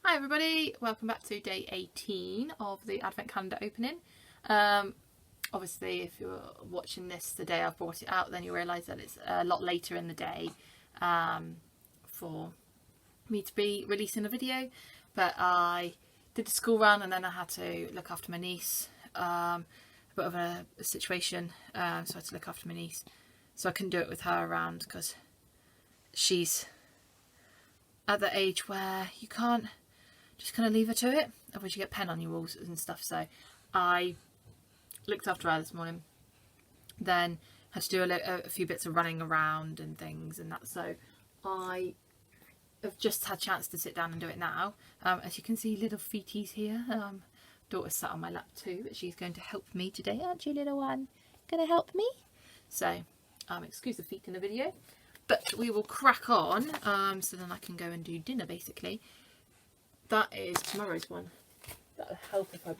Hi everybody, welcome back to day 18 of the Advent calendar opening. Obviously if you're watching this the day I've brought it out, then you realise that it's a lot later in the day for me to be releasing a video, but I did the school run and then I had to look after my niece. A bit of a situation, so I had to look after my niece, so I couldn't do it with her around because she's at the age where you can't just kind of leave her to it, otherwise you get pen on your walls and stuff. So I looked after her this morning, then had to do a few bits of running around and things and that, so I have just had a chance to sit down and do it now. As you can see, little feeties here. Daughter's sat on my lap too, but she's going to help me today, aren't you, little one? Gonna help me? So excuse the feet in the video, but we will crack on, so then I can go and do dinner basically. That is tomorrow's one. That would help if I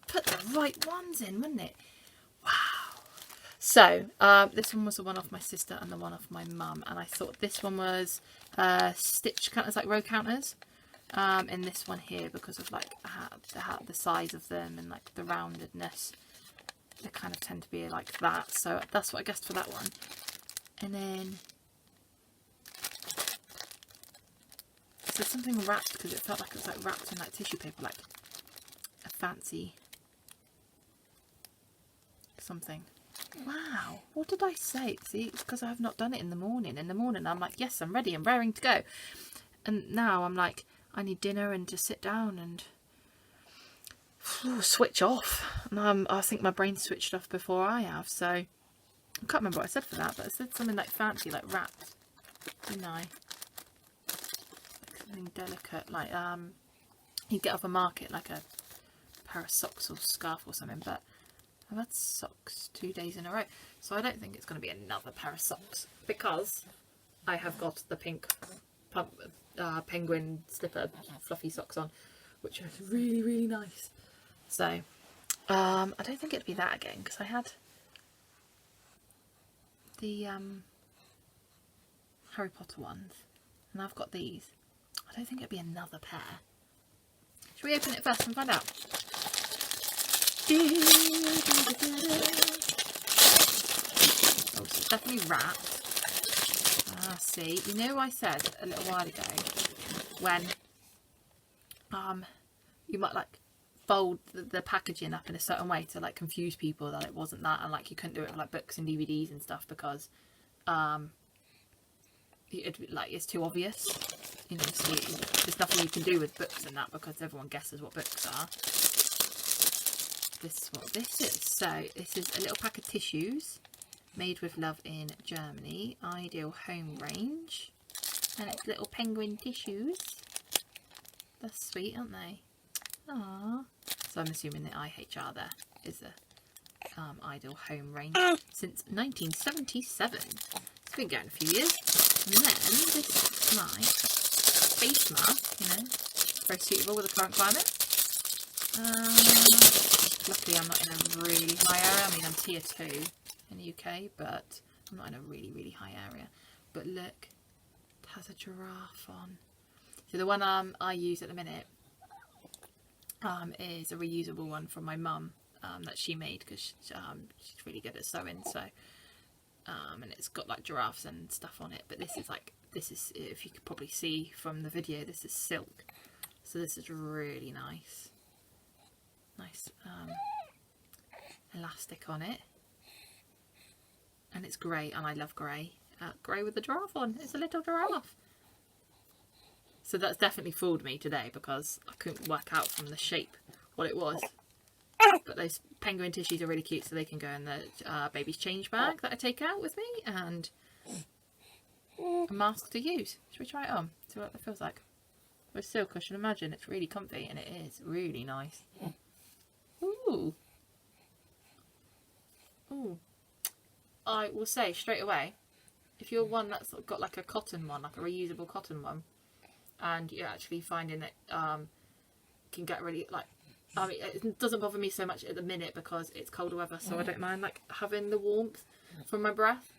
put the right ones in, wouldn't it? Wow. So this one was the one off my sister and the one off my mum, and I thought this one was stitch counters, like row counters, in this one here, because of like the size of them and like the roundedness. They kind of tend to be like that, so that's what I guessed for that one. And then there's something wrapped, because it felt like it was like wrapped in like tissue paper, like a fancy something. Wow, what did I say? See, it's because I have not done it in the morning. In the morning I'm like, yes, I'm ready, I'm raring to go. And now I'm like, I need dinner and to sit down and switch off. And I think my brain switched off before I have, so I can't remember what I said for that, but I said something like fancy, like wrapped, didn't I? Something delicate, like you get off a market, like a pair of socks or scarf or something. But I've had socks 2 days in a row, so I don't think it's going to be another pair of socks, because I have got the pink penguin slipper fluffy socks on, which are really, really nice. So I don't think it'd be that again, because I had the Harry Potter ones, and I've got these. I don't think it'd be another pair. Should we open it first and find out? Oh, so it's definitely wrapped. See, you know, I said a little while ago when you might like fold the packaging up in a certain way to like confuse people that it wasn't that, and like you couldn't do it with like books and DVDs and stuff because it's too obvious. You know, so there's nothing you can do with books and that because everyone guesses what books are. This is what this is. So this is a little pack of tissues made with love in Germany, Ideal Home range, and it's little penguin tissues. That's sweet, aren't they? Aww. So I'm assuming the IHR there is the Ideal Home range since 1977. It's been going a few years. And then this is my face mask, you know, very suitable with the current climate. Luckily I'm not in a really high area. I mean, I'm tier 2 in the UK, but I'm not in a really, really high area. But look, it has a giraffe on. So the one I use at the minute is a reusable one from my mum that she made, because she's really good at sewing. So and it's got like giraffes and stuff on it, but this is, if you could probably see from the video, this is silk, so this is really nice elastic on it, and it's grey, and I love grey. Grey with the giraffe on. It's a little giraffe. So that's definitely fooled me today because I couldn't work out from the shape what it was. But those penguin tissues are really cute, so they can go in the baby's change bag that I take out with me, and a mask to use. Should we try it on? See what that feels like. With silk, I should imagine it's really comfy, and it is really nice. Ooh. Ooh. I will say straight away, if you're one that's got like a cotton one, like a reusable cotton one, and you're actually finding that can get really like, I mean, it doesn't bother me so much at the minute because it's colder weather, so I don't mind like having the warmth from my breath.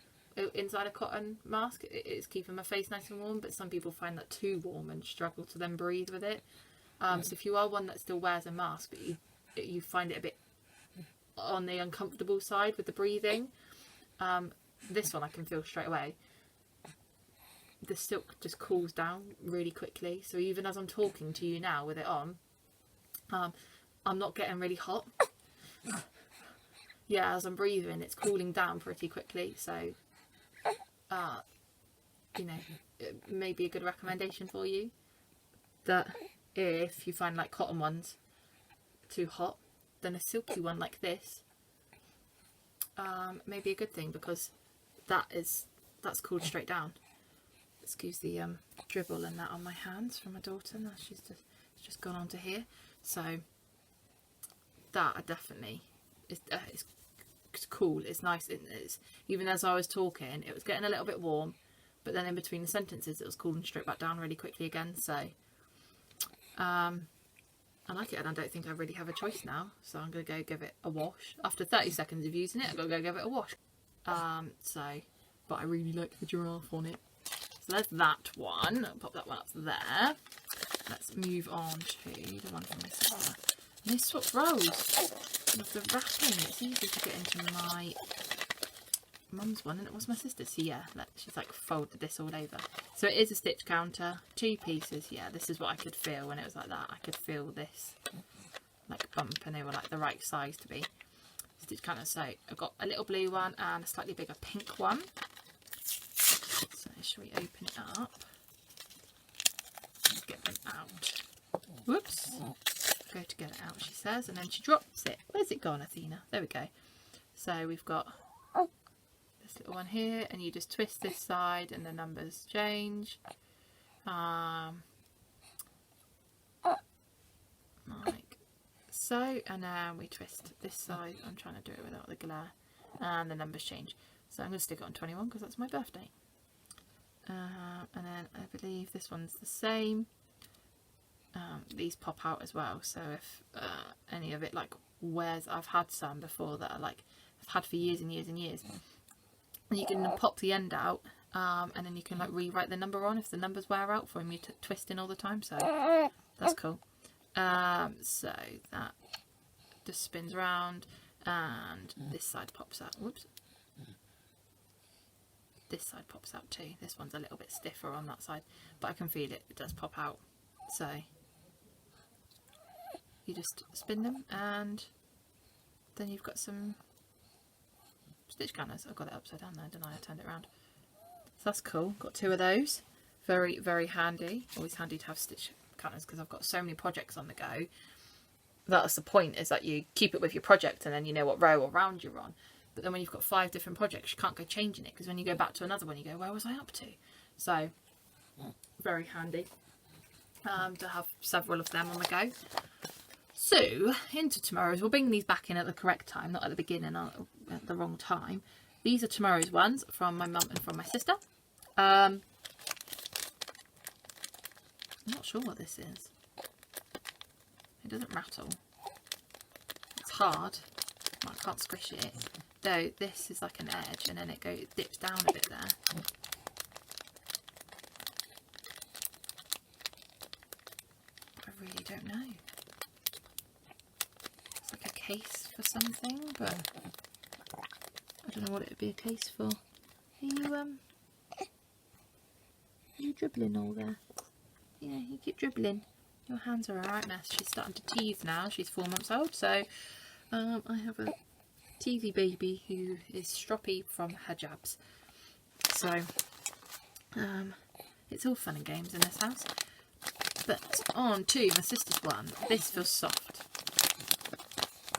inside a cotton mask. It's keeping my face nice and warm, but some people find that too warm and struggle to then breathe with it. So if you are one that still wears a mask, but you find it a bit on the uncomfortable side with the breathing, this one I can feel straight away. The silk just cools down really quickly. So even as I'm talking to you now with it on, I'm not getting really hot. Yeah, as I'm breathing, it's cooling down pretty quickly. So, you know, it may be a good recommendation for you that if you find like cotton ones too hot, then a silky one like this may be a good thing, because that's cooled straight down. Excuse the dribble and that on my hands from my daughter. Now she's just gone on to here. So that I definitely it's cool. It's nice. It's, even as I was talking, it was getting a little bit warm, but then in between the sentences, it was cooling straight back down really quickly again. So I like it, and I don't think I really have a choice now. So I'm gonna go give it a wash. After 30 seconds of using it, I've got to go give it a wash. But I really like the giraffe on it. So there's that one. I'll pop that one up there. Let's move on to the one from my sister. And they swap roles with the wrapping. It's easy to get into my mum's one, and it was my sister's. So yeah, she's like folded this all over. So it is a stitch counter, 2 pieces. Yeah, this is what I could feel when it was like that. I could feel this like bump, and they were like the right size to be stitch counter. So I've got a little blue one and a slightly bigger pink one. So shall we open it up? Let's get them out. Whoops. Go to get it out, she says, and then she drops it. Where's it gone, Athena? There we go. So we've got this little one here, and you just twist this side and the numbers change. Like so, and then we twist this side. I'm trying to do it without the glare, and the numbers change. So I'm going to stick it on 21 because that's my birthday. And then I believe this one's the same. These pop out as well, so if any of it like wears, I've had some before that are like I've had for years and years and years, and you can pop the end out, and then you can like rewrite the number on if the numbers wear out from you twisting all the time. So that's cool. So that just spins around, and this side pops out. Whoops. This side pops out too. This one's a little bit stiffer on that side, but I can feel it. It does pop out. So you just spin them, and then you've got some stitch counters. I've got it upside down there, didn't I? I turned it around. So that's cool. Got 2 of those. Very, very handy. Always handy to have stitch counters because I've got so many projects on the go. That's the point, is that you keep it with your project and then you know what row or round you're on. But then when you've got 5 different projects, you can't go changing it, because when you go back to another one, you go, where was I up to? So very handy to have several of them on the go. So into tomorrow's, we'll bring these back in at the correct time, not at the beginning or at the wrong time. These are tomorrow's ones from my mum and from my sister. I'm not sure what this is. It doesn't rattle. It's hard. I can't squish it. Though this is like an edge, and then it dips down a bit there. I really don't know. It's like a case for something, but I don't know what it would be a case for. Are you dribbling all there? Yeah, you keep dribbling. Your hands are a right mess. She's starting to teethe now. She's 4 months old, so I have a teethy baby who is stroppy from her jabs. So it's all fun and games in this house. But on to my sister's one. This feels soft.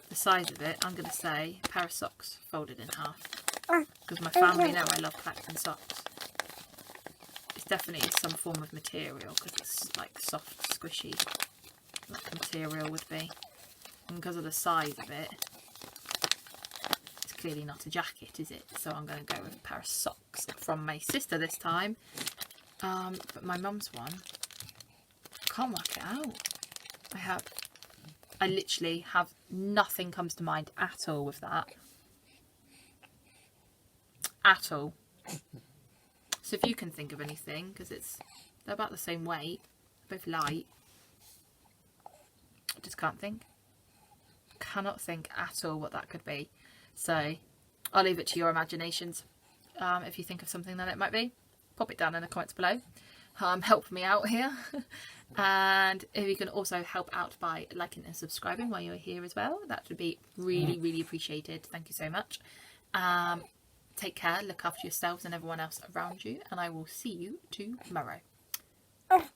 The size of it, I'm going to say a pair of socks folded in half, because my family know I love collecting socks. It's definitely some form of material, because it's like soft, squishy, like material would be. And because of the size of it, it's clearly not a jacket, is it? So I'm going to go with a pair of socks from my sister this time. But my mum's one, I can't work it out. I literally have nothing comes to mind at all with that. At all. So if you can think of anything, because they're about the same weight, both light. I just can't think. Cannot think at all what that could be. So I'll leave it to your imaginations. If you think of something that it might be, pop it down in the comments below. Help me out here. And if you can also help out by liking and subscribing while you're here as well, that would be really, really appreciated. Thank you so much. Take care, look after yourselves and everyone else around you, and I will see you tomorrow.